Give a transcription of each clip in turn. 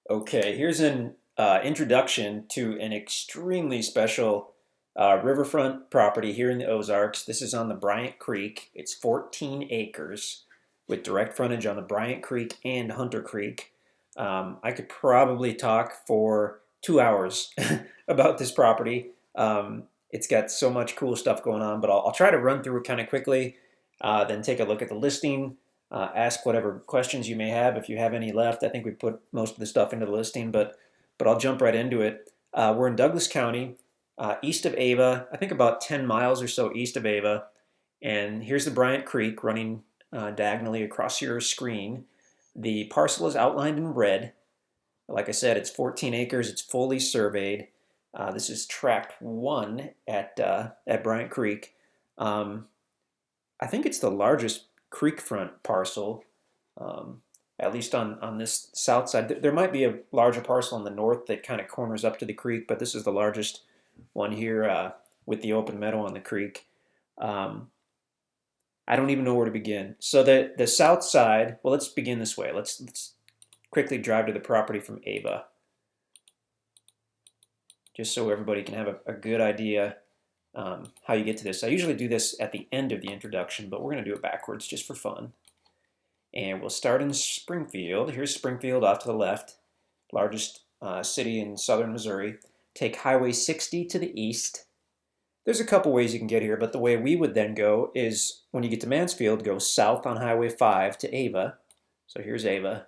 Okay, here's an introduction to an extremely special riverfront property here in the Ozarks. This is on the Bryant Creek. It's 14 acres with direct frontage on the Bryant Creek and Hunter Creek. I could probably talk for 2 hours about this property. It's got so much cool stuff going on, but I'll try to run through it kind of quickly, then take a look at the listing, ask whatever questions you may have if you have any left. I think we put most of the stuff into the listing, but I'll jump right into it. We're in Douglas County, east of Ava, I think about 10 miles or so east of Ava. And here's the Bryant Creek running diagonally across your screen. The parcel is outlined in red. Like I said, it's 14 acres. It's fully surveyed. This is tract 1 at Bryant Creek. Um, I think it's the largest creek front parcel, um, at least on this south side. There might be a larger parcel on the north that kind of corners up to the creek, but this is the largest one here with the open meadow on the creek. Um, I don't even know where to begin. So the south side, well, let's begin this way. Let's quickly drive to the property from Ava, just so everybody can have a good idea how you get to this. I usually do this at the end of the introduction, but we're going to do it backwards just for fun. And we'll start in Springfield. Here's Springfield off to the left, largest city in southern Missouri. Take Highway 60 to the east. There's a couple ways you can get here, but the way we would then go is when you get to Mansfield, go south on Highway 5 to Ava. So here's Ava.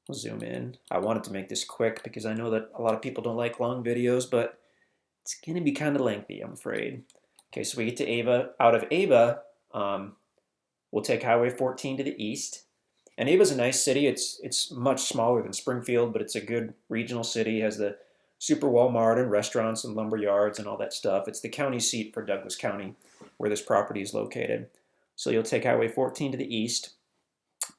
We'll zoom in. I wanted to make this quick because I know that a lot of people don't like long videos, but it's going to be kind of lengthy, I'm afraid. Okay, so we get to Ava. Out of Ava, we'll take Highway 14 to the east. And Ava's a nice city. It's much smaller than Springfield, but it's a good regional city. It has the super Walmart and restaurants and lumber yards and all that stuff. It's the county seat for Douglas County, where this property is located. So you'll take Highway 14 to the east.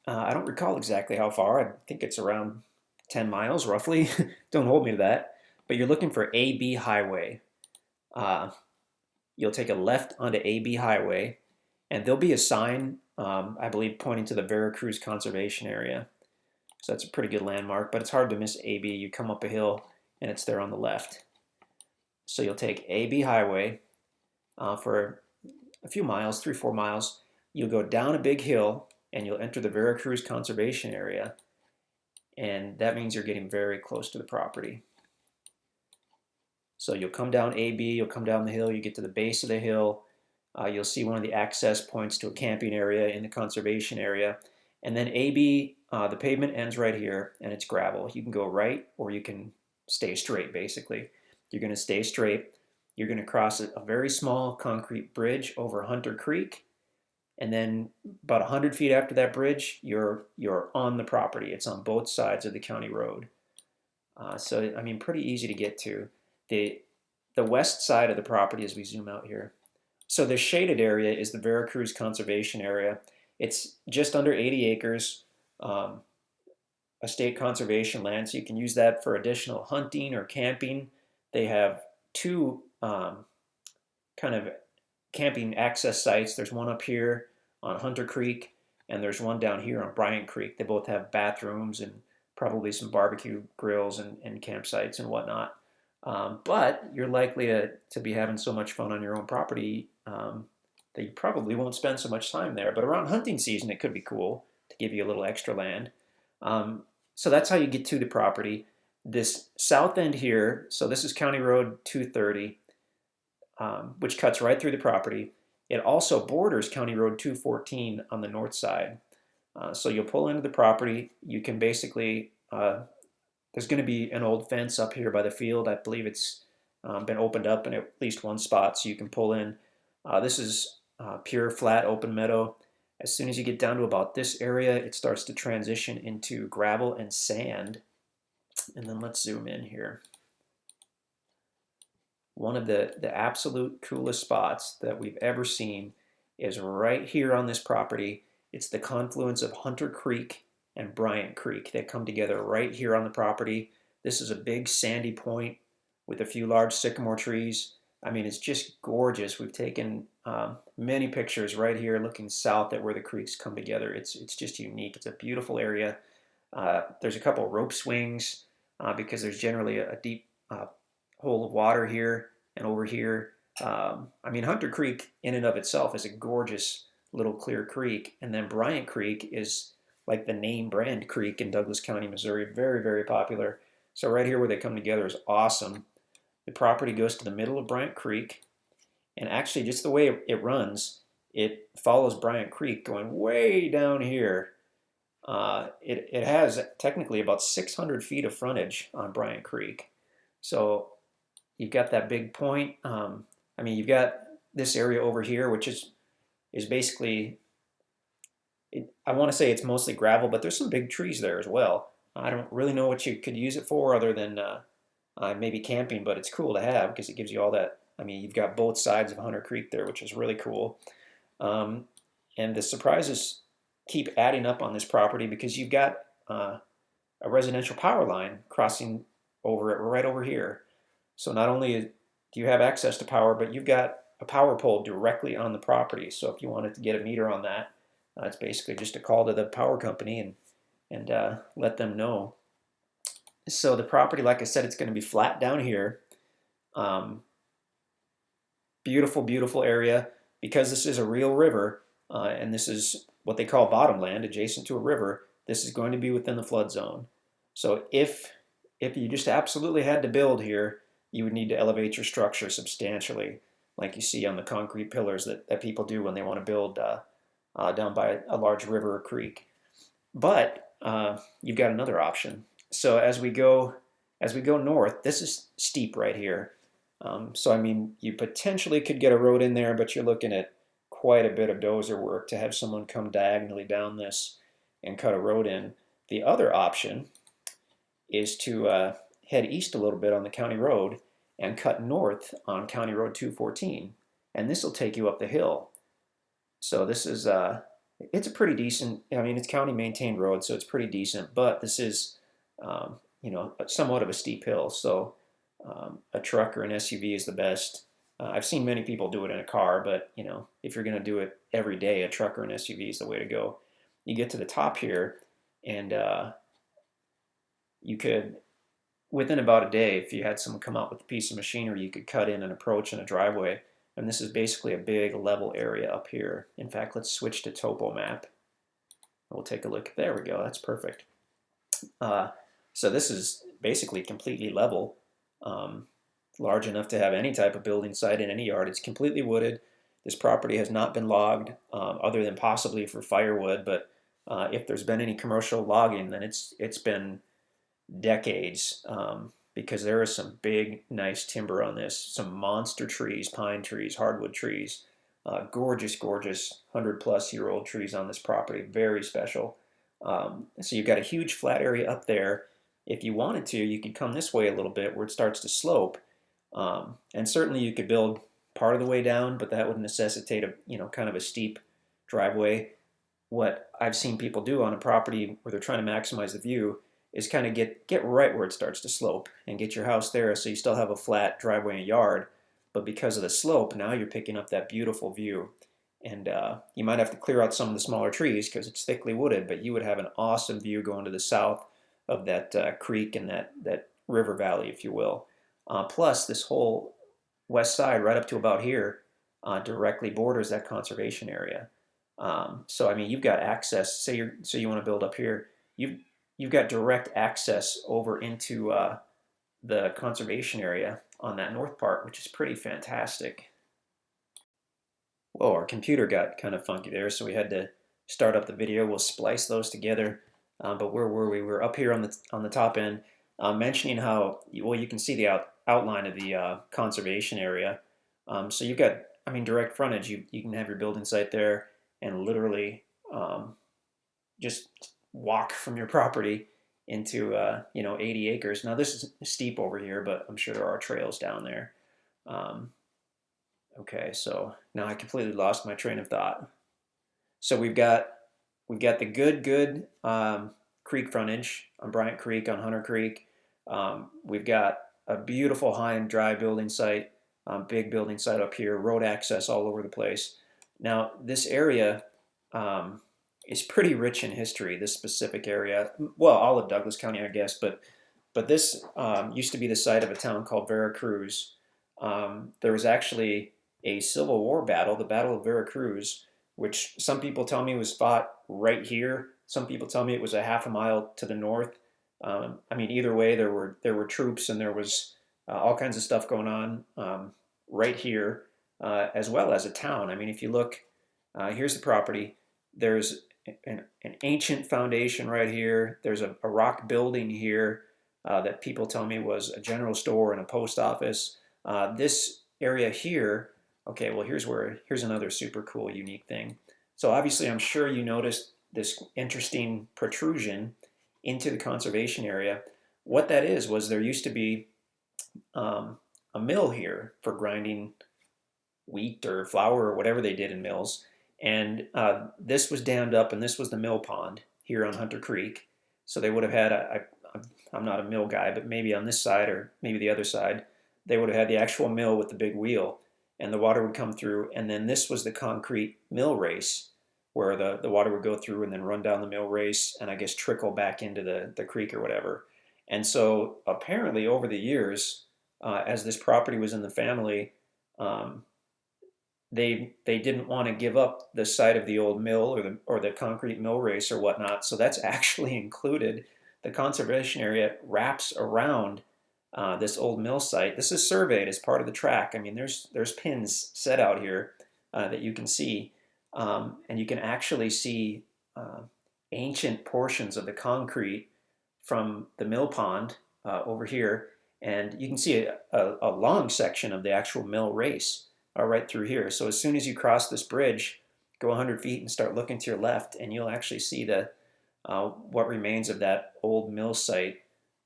I don't recall exactly how far. I think it's around 10 miles, roughly. Don't hold me to that. But you're looking for AB Highway. Uh, you'll take a left onto AB Highway, and there'll be a sign, I believe, pointing to the Veracruz Conservation Area. So that's a pretty good landmark, but it's hard to miss AB. You come up a hill, and it's there on the left. So you'll take AB Highway for a few miles, 3-4 miles. You'll go down a big hill, and you'll enter the Veracruz Conservation Area, and that means you're getting very close to the property. So you'll come down AB, you'll come down the hill, you get to the base of the hill, you'll see one of the access points to a camping area in the conservation area, and then AB, the pavement ends right here, and it's gravel. You can go right, or you can stay straight, basically. You're going to stay straight. You're going to cross a very small concrete bridge over Hunter Creek, and then about 100 feet after that bridge, you're on the property. It's on both sides of the county road. So, I mean, pretty easy to get to. The, the west side of the property as we zoom out here. So the shaded area is the Veracruz Conservation Area. It's just under 80 acres, a state conservation land, so you can use that for additional hunting or camping. They have two kind of camping access sites. There's one up here on Hunter Creek, and there's one down here on Bryant Creek. They both have bathrooms and probably some barbecue grills and campsites and whatnot. But you're likely to be having so much fun on your own property that you probably won't spend so much time there. But around hunting season, it could be cool to give you a little extra land. So that's how you get to the property. This south end here, so this is County Road 230, which cuts right through the property. It also borders County Road 214 on the north side. So you'll pull into the property. You can basically, there's going to be an old fence up here by the field. I believe it's been opened up in at least one spot, so you can pull in. This is pure flat open meadow. As soon as you get down to about this area, it starts to transition into gravel and sand. And then let's zoom in here. One of the absolute coolest spots that we've ever seen is right here on this property. It's the confluence of Hunter Creek and Bryant Creek. They come together right here on the property. This is a big sandy point with a few large sycamore trees. I mean, it's just gorgeous. We've taken many pictures right here looking south at where the creeks come together. It's just unique. It's a beautiful area. There's a couple of rope swings because there's generally a deep hole of water here and over here. I mean, Hunter Creek in and of itself is a gorgeous little clear creek, and then Bryant Creek is like the name brand creek in Douglas County, Missouri. Very, very popular. So right here where they come together is awesome. The property goes to the middle of Bryant Creek, and actually just the way it runs, it follows Bryant Creek going way down here. It has technically about 600 feet of frontage on Bryant Creek. So you've got that big point. I mean, you've got this area over here, which is basically, I want to say it's mostly gravel, but there's some big trees there as well. I don't really know what you could use it for other than maybe camping, but it's cool to have because it gives you all that. I mean, you've got both sides of Hunter Creek there, which is really cool. And the surprises keep adding up on this property because you've got a residential power line crossing over it right over here. So not only do you have access to power, but you've got a power pole directly on the property. So if you wanted to get a meter on that, it's basically just a call to the power company and let them know. So the property, like I said, it's going to be flat down here. Beautiful, beautiful area. Because this is a real river, and this is what they call bottomland, adjacent to a river, this is going to be within the flood zone. So if you just absolutely had to build here, you would need to elevate your structure substantially, like you see on the concrete pillars that people do when they want to build down by a large river or creek. But you've got another option. So as we go north, this is steep right here. So I mean, you potentially could get a road in there, but you're looking at quite a bit of dozer work to have someone come diagonally down this and cut a road in. The other option is to head east a little bit on the county road and cut north on County Road 214, and this will take you up the hill. So this is it's a pretty decent. I mean, it's county maintained road, so it's pretty decent. But this is somewhat of a steep hill. So a truck or an SUV is the best. I've seen many people do it in a car, but if you're going to do it every day, a truck or an SUV is the way to go. You get to the top here, and you could, within about a day, if you had someone come out with a piece of machinery, you could cut in an approach and a driveway. And this is basically a big level area up here. In fact, let's switch to topo map. We'll take a look. There we go. That's perfect. So this is basically completely level. Large enough to have any type of building site in any yard. It's completely wooded. This property has not been logged other than possibly for firewood, but if there's been any commercial logging, then it's been decades because there is some big, nice timber on this. Some monster trees, pine trees, hardwood trees, gorgeous, gorgeous 100-plus-year-old trees on this property. Very special. So you've got a huge flat area up there. If you wanted to, you could come this way a little bit where it starts to slope. And certainly you could build part of the way down, but that would necessitate a kind of a steep driveway. What I've seen people do on a property where they're trying to maximize the view is kind of get right where it starts to slope and get your house there so you still have a flat driveway and yard, but because of the slope, now you're picking up that beautiful view. And you might have to clear out some of the smaller trees because it's thickly wooded, but you would have an awesome view going to the south of that creek and that river valley, if you will. Plus, this whole west side, right up to about here, directly borders that conservation area. So, I mean, you've got access. Say you want to build up here, you've got direct access over into the conservation area on that north part, which is pretty fantastic. Whoa, our computer got kind of funky there, so we had to start up the video. We'll splice those together. But where were we? We're up here on the top end, mentioning how you can see the outline of the conservation area. So you've got, I mean, direct frontage. You can have your building site there and literally just walk from your property into 80 acres. Now this is steep over here, but I'm sure there are trails down there. Okay, so now I completely lost my train of thought. So we've got the good creek frontage on Bryant Creek, on Hunter Creek. We've got a beautiful high and dry building site, big building site up here, road access all over the place. Now this area, is pretty rich in history. This specific area, well, all of Douglas County, I guess, but this used to be the site of a town called Veracruz. There was actually a Civil War battle, the Battle of Veracruz, which some people tell me was fought right here. Some people tell me it was a half a mile to the north. I mean, either way, there were troops and there was all kinds of stuff going on right here, as well as a town. I mean, if you look, here's the property. There's an ancient foundation right here. There's a rock building here that people tell me was a general store and a post office. This area here, okay, well, here's another super cool, unique thing. So obviously, I'm sure you noticed this interesting protrusion into the conservation area. What that is was there used to be a mill here for grinding wheat or flour or whatever they did in mills. And this was dammed up, and this was the mill pond here on Hunter Creek. So they would have had, I'm not a mill guy, but maybe on this side or maybe the other side, they would have had the actual mill with the big wheel, and the water would come through. And then this was the concrete mill race, where the water would go through and then run down the mill race and I guess trickle back into the creek or whatever. And so apparently over the years, as this property was in the family, um, they didn't want to give up the site of the old mill or the concrete mill race or whatnot. So that's actually included. The conservation area wraps around this old mill site. This is surveyed as part of the track. I mean, there's pins set out here that you can see, and you can actually see ancient portions of the concrete from the mill pond over here, and you can see a long section of the actual mill race right through here. So as soon as you cross this bridge, go 100 feet and start looking to your left, and you'll actually see the what remains of that old mill site.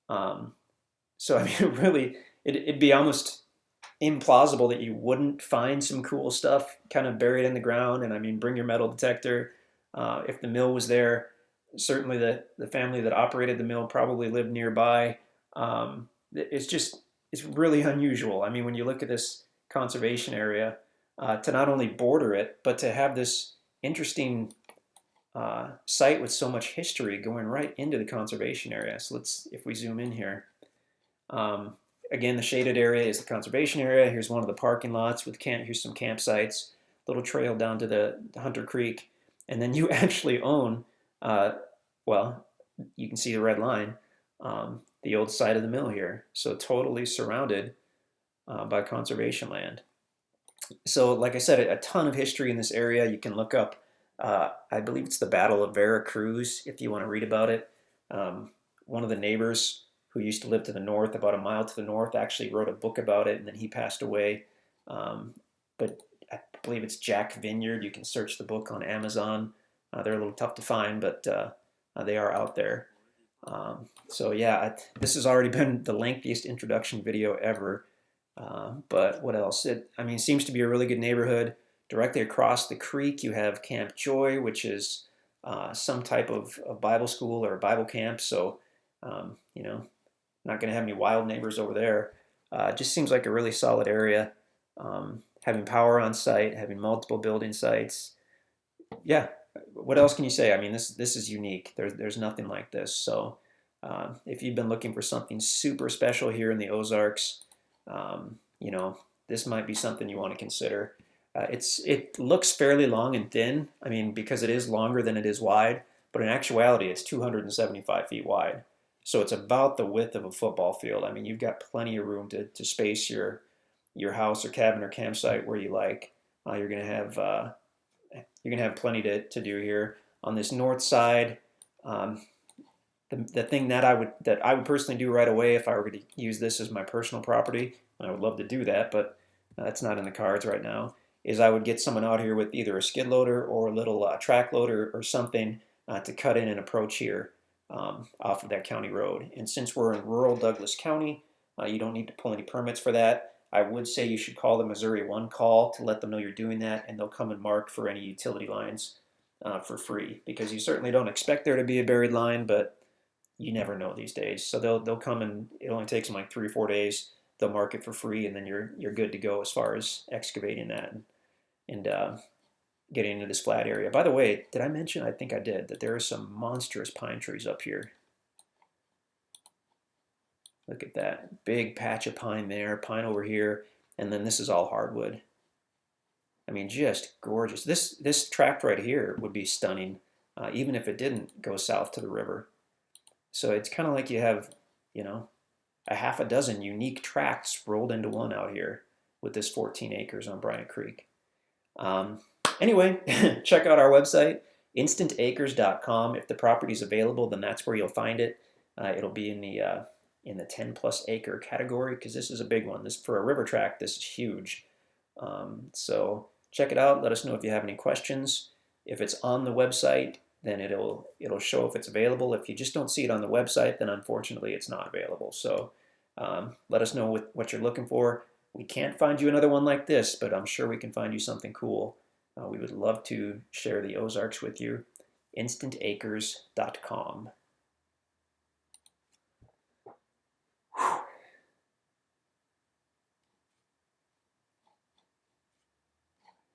So I mean, really, it'd be almost implausible that you wouldn't find some cool stuff kind of buried in the ground. And I mean, bring your metal detector. If the mill was there, certainly the family that operated the mill probably lived nearby. It's really unusual. I mean, when you look at this conservation area, to not only border it, but to have this interesting site with so much history going right into the conservation area. So if we zoom in here, again, the shaded area is the conservation area. Here's one of the parking lots with here's some campsites, little trail down to the Hunter Creek, and then you actually own, well, you can see the red line, the old site of the mill here. So totally surrounded by conservation land. So like I said, a ton of history in this area. You can look up, I believe it's the Battle of Veracruz if you want to read about it. One of the neighbors who used to live to the north, about a mile to the north, actually wrote a book about it, and then he passed away. But I believe it's Jack Vineyard. You can search the book on Amazon. They're a little tough to find, but they are out there. So yeah, this has already been the lengthiest introduction video ever. But what else? It seems to be a really good neighborhood. Directly across the creek, you have Camp Joy, which is some type of Bible school or Bible camp. So, not going to have any wild neighbors over there. Just seems like a really solid area. Having power on site, having multiple building sites. Yeah, what else can you say? I mean, this is unique. There's nothing like this. So, if you've been looking for something super special here in the Ozarks, this might be something you want to consider. It looks fairly long and thin. I mean, because it is longer than it is wide, but in actuality, it's 275 feet wide. So it's about the width of a football field. I mean, you've got plenty of room to space your house or cabin or campsite where you like. You're gonna have plenty to do here. On this north side, the thing that I would personally do right away if I were to use this as my personal property, and I would love to do that, but that's not in the cards right now, is I would get someone out here with either a skid loader or a little track loader or something to cut in and approach here off of that county road. And since we're in rural Douglas County, you don't need to pull any permits for that. I would say you should call the Missouri One call to let them know you're doing that, and they'll come and mark for any utility lines for free, because you certainly don't expect there to be a buried line, but you never know these days. So they'll come, and it only takes them like 3 or 4 days. They'll mark it for free, and then you're good to go as far as excavating that. And getting into this flat area. By the way, did I mention, I think I did, that there are some monstrous pine trees up here. Look at that big patch of pine there, pine over here, and then this is all hardwood. I mean, just gorgeous. This tract right here would be stunning, even if it didn't go south to the river. So it's kind of like you have, you know, a half a dozen unique tracts rolled into one out here with this 14 acres on Bryant Creek. Anyway, check out our website, InstantAcres.com. If the property's available, then that's where you'll find it. It'll be in the 10 plus acre category, because this is a big one. This, for a river tract, this is huge. So check it out. Let us know if you have any questions. If it's on the website, then it'll show if it's available. If you just don't see it on the website, then unfortunately it's not available. So let us know what you're looking for. We can't find you another one like this, but I'm sure we can find you something cool. We would love to share the Ozarks with you. InstantAcres.com.